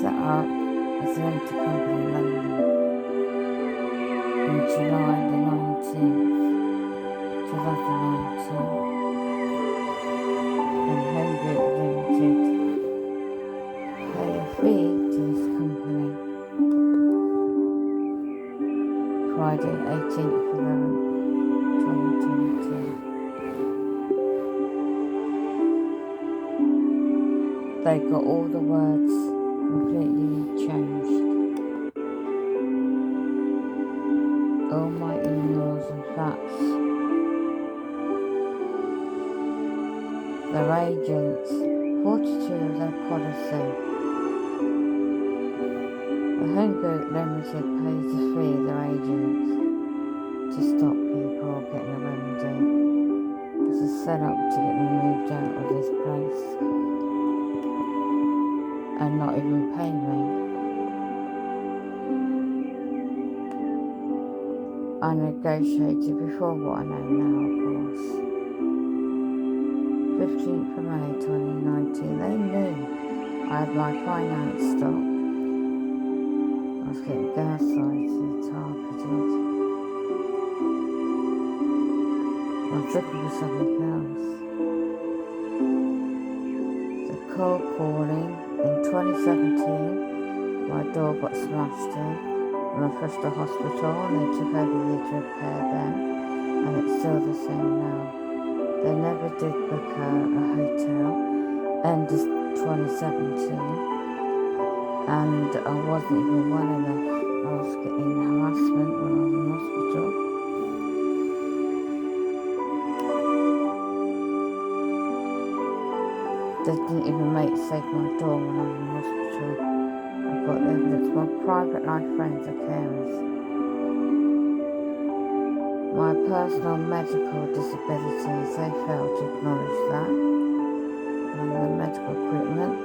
set up as a limited company in London in July the 19th, 2019, and Home Group Limited pay a fee to this company. Friday 18th, 11th, 2022. They got all the words completely changed. All my emails and facts. Their agents, 42 of their policy. The Home Group Limited pays the fee of their agents to stop people getting a remedy. It's a setup to get me moved out of this place and not even pay me. I negotiated before what I know now, of course. 15th of May 2019, they knew I had my finance stopped. I was getting gaslighted, targeted. I was looking for something else. The cold calling in 2017, my door got smashed in and I rushed to hospital and they took over here to repair them, and it's still the same now. They never did book a hotel, end of 2017, and I wasn't even well enough. I was getting harassment when I was in hospital. They didn't even save my door when I was in hospital. I've got the evidence. My private life friends are carers. My personal medical disabilities, they failed to acknowledge that. And the medical equipment,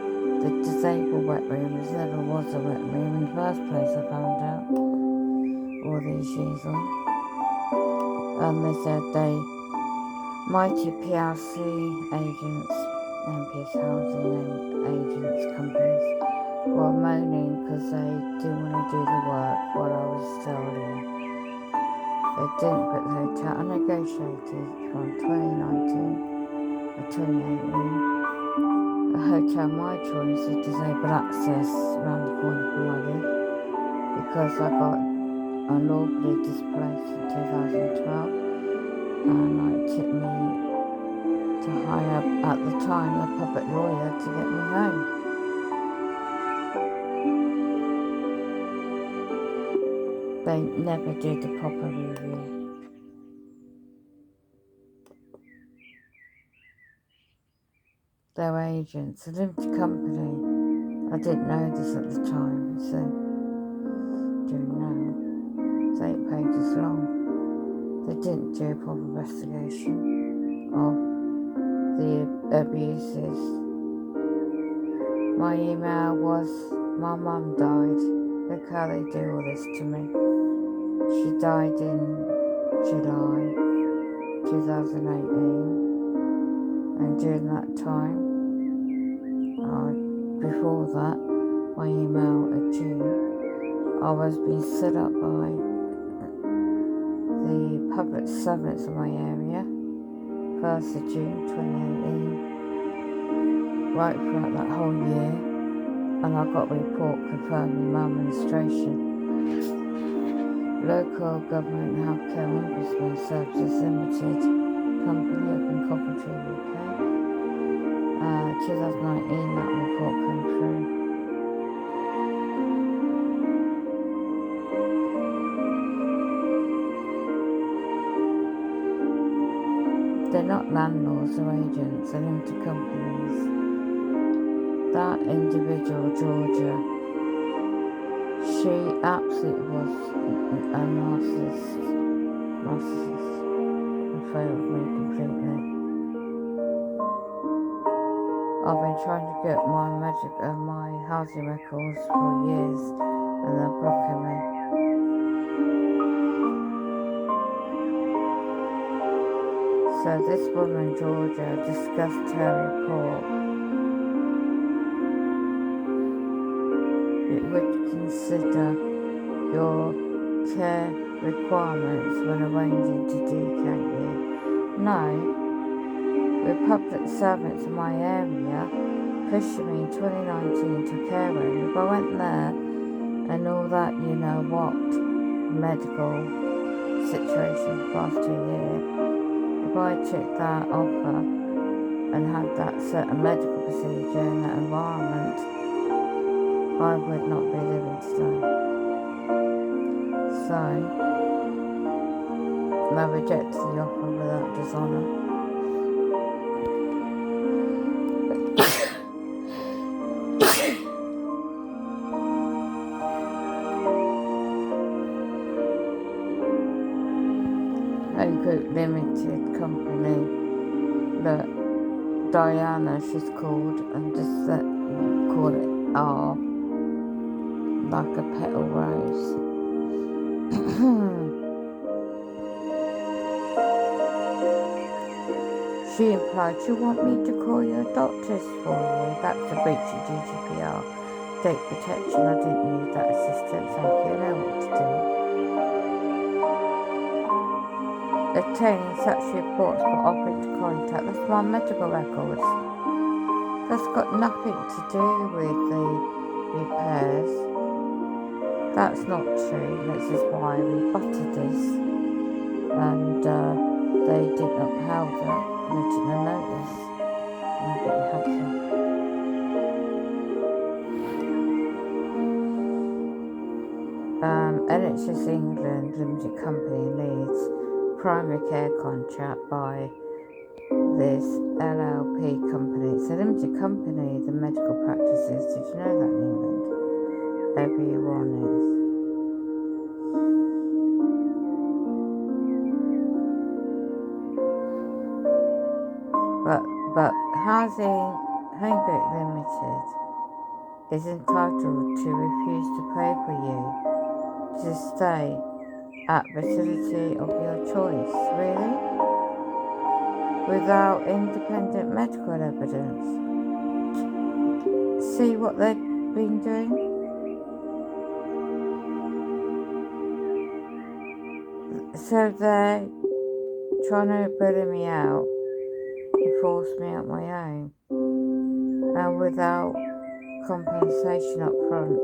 the disabled wet room, there never was a wet room in the first place, I found out all these years on. And they said mighty PLC agents, MPS housing agents, companies, were moaning because they didn't want to do the work while I was still here. They didn't book the hotel. I negotiated from 2019 to 2018. A hotel, my choice, is disabled access around the corner from where I live, because I got unlawfully displaced in 2012, and it took me to hire, at the time, a public lawyer to get me home. They never did a proper review. Their agents, a limited company. I didn't know this at the time, so do now. It's 8 pages long. They didn't do a proper investigation of the abuses. My email was, my mum died. Look how they do all this to me. She died in July 2018, and during that time, before that, my email at June, I was being set up by the public servants of my area, 1st of June 2018, right throughout that whole year, and I got a report confirming maladministration. Local Government Healthcare Ombudsman Services Limited, company up in Coventry, UK. 2019, that report came through. They're not landlords or agents, they're limited companies. That individual, Georgia, she absolutely was a narcissist, and failed me completely. I've been trying to get my housing records for years, and they're blocking me. So this woman, Georgia, discussed her report it would consider your care requirements when arranging to decant you. No, with public servants in my area pushing me in 2019 to care home, if I went there and all that, you know what, medical situation for the past 2 years, if I took that offer and had that certain medical procedure in that environment, I would not be living today. So, I rejected the offer without dishonour. Home Group Limited Company, look, Diana she's called, and just call it R, like a petal rose. She implied, "You want me to call your doctors for you? That's a breach of GDPR. Data protection, I didn't need that assistance, thank you, I know what to do." Obtaining such reports for offering to contact, that's my medical records. That's got nothing to do with the repairs. That's not true, this is why I rebutted this. And they didn't uphold it, they didn't notice. And I didn't have to. NHS England Limited Company Leeds primary care contract by this LLP company. It's a limited company, the medical practices. Did you know that in England? Everyone is. But Housing Home Group Limited is entitled to refuse to pay for you to stay at facility of your choice, really? Without independent medical evidence. See what they've been doing? So they're trying to bully me out and force me out my own, and without compensation up front.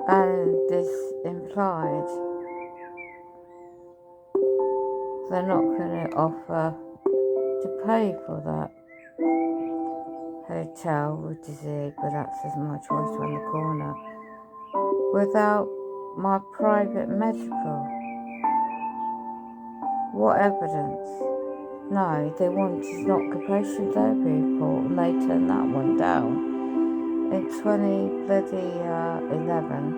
And this implied they're not going to offer to pay for that hotel with disabled access, my choice around the corner, without my private medical. What evidence? No, they wanted an occupational therapy report and they turned that one down in 2011,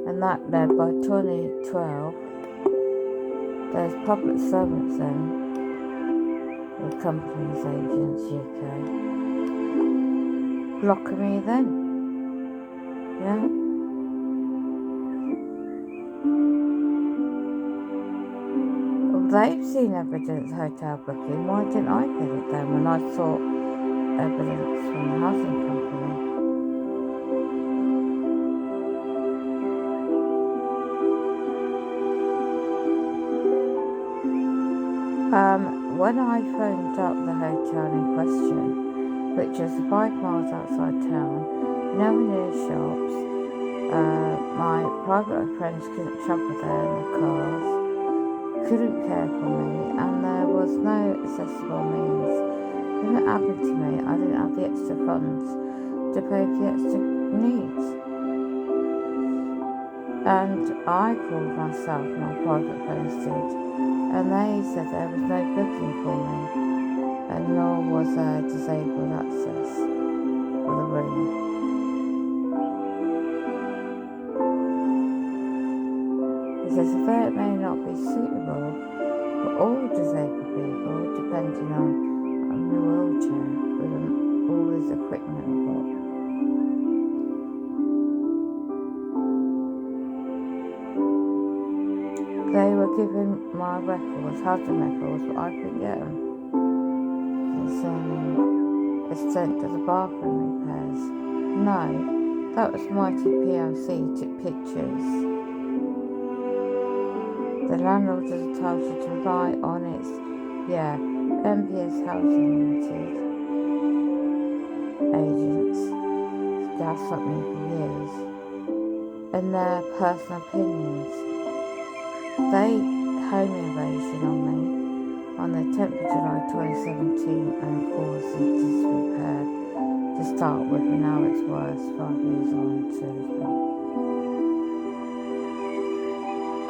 and that led by 2012. There's public servants then, with companies, agents, UK, blocking me then, yeah? Well, they've seen evidence hotel booking, why didn't I get it then when I sought evidence from the housing company? When I phoned up the hotel in question, which was 5 miles outside town, no near shops, my private friends couldn't travel there in the cars, couldn't care for me, and there was no accessible means. If it happened to me, I didn't have the extra funds to pay for the extra needs. And I called myself, my private friends did, and they said there was no booking for me, and nor was there disabled access for the room. He says, although it may not be suitable for all disabled people, depending on the wheelchair with all this equipment I've got. They were given my records, housing records, but I couldn't get them. Concerning extent of the bathroom repairs. No, That was Mighty PLC, took pictures. The landlord is entitled to rely on its, MPS Housing Limited agents, gaslight me for years, and their personal opinions. They home invasion on me on the 10th of July 2017 and caused the disrepair to start with, and now it's worse 5 years on to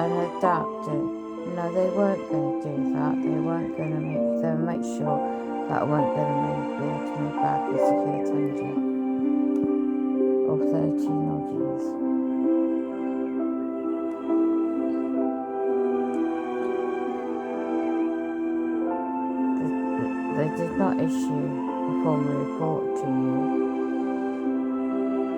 and adapt it. No, they weren't going to do that. They weren't going to make sure that I weren't going to be able to move back and secure tenure of 13 odd years. They did not issue a formal report to you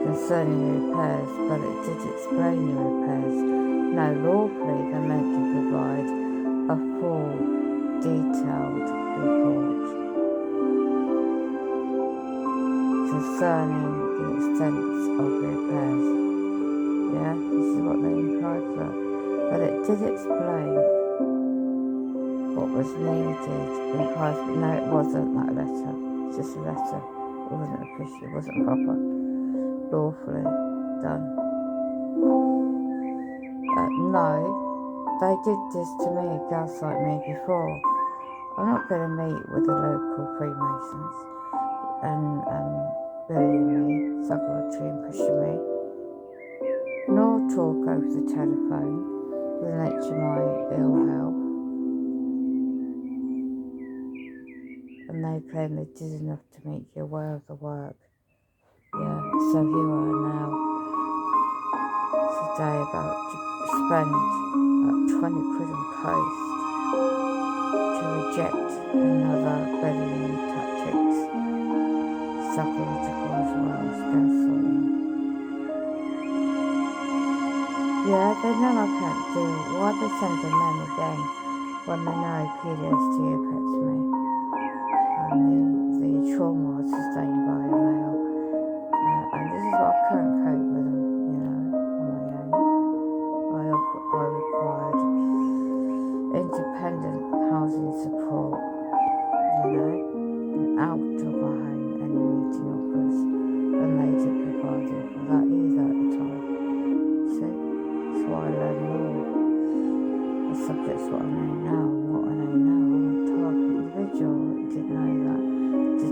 concerning the repairs, but it did explain the repairs. Now, lawfully, they're meant to provide a full, detailed report concerning the extent of the repairs. Yeah, this is what they implied for that. But it did explain what was needed in private. No, it wasn't that letter. It's just a letter. It wasn't official. It wasn't proper. Lawfully done. No, they did this to me, gaslight me before. I'm not going to meet with the local Freemasons and bullying me, psychology and pushing me, nor talk over the telephone with the nature of my ill health. And they claim they did enough to make you aware of the work. Yeah, so here I am now, today about to spend about 20 quid on post to reject another bullying tactics, psychological as well as gaslighting. Yeah, they know I can't do it. Why are they sending them again when they know PTSD affects me and the trauma sustained by a male? And this is what I can't cope with them, on my own. I required independent housing support, and out of my home, any meeting offers, and they didn't provide it for that either at the time. See, that's why I learned more. The subject's what I know now, and what I know now, I'm a target individual. I didn't know that to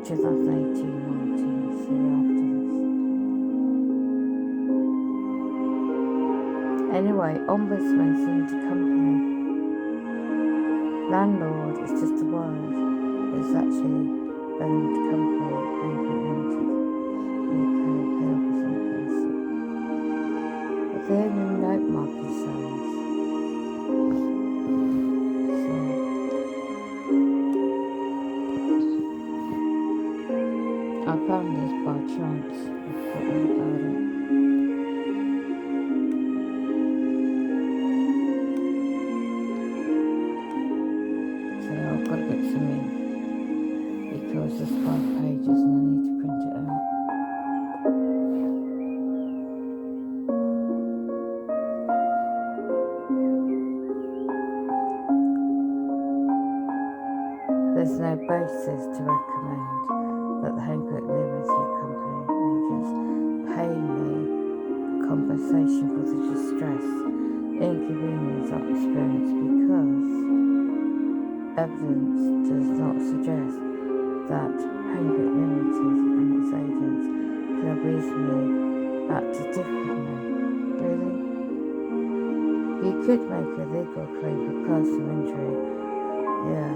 2018-19, see after this. Anyway, ombudsman seemed to company. Landlord is just a word. It's actually owned company, limited, UK, paid off as person. But they only note my concerns. I found this by chance. I forgot about it. So I've got to get some in because there's 5 pages and I need to print it out. There's no basis to recommend that the Hancock Limited Company agents pay me compensation for the distress, inconvenience I've experienced because evidence does not suggest that Hancock Limited and its agents can have reasonably acted differently. Really? You could make a legal claim for personal injury. Yeah.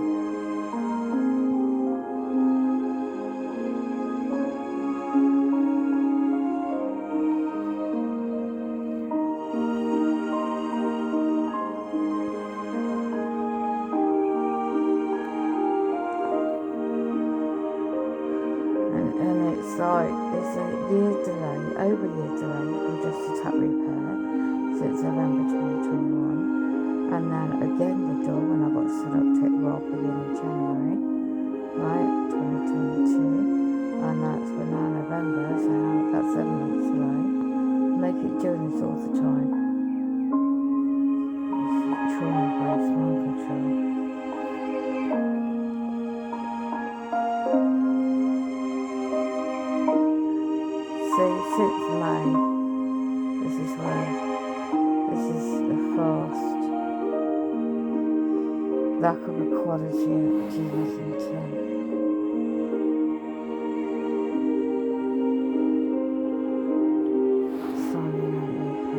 It's a year delay, over a year delay on just a tap repair since November 2021, and then again the door when I got set up to it beginning of January, right, 2022, and that's when since May, this is the first lack of equality in 2010.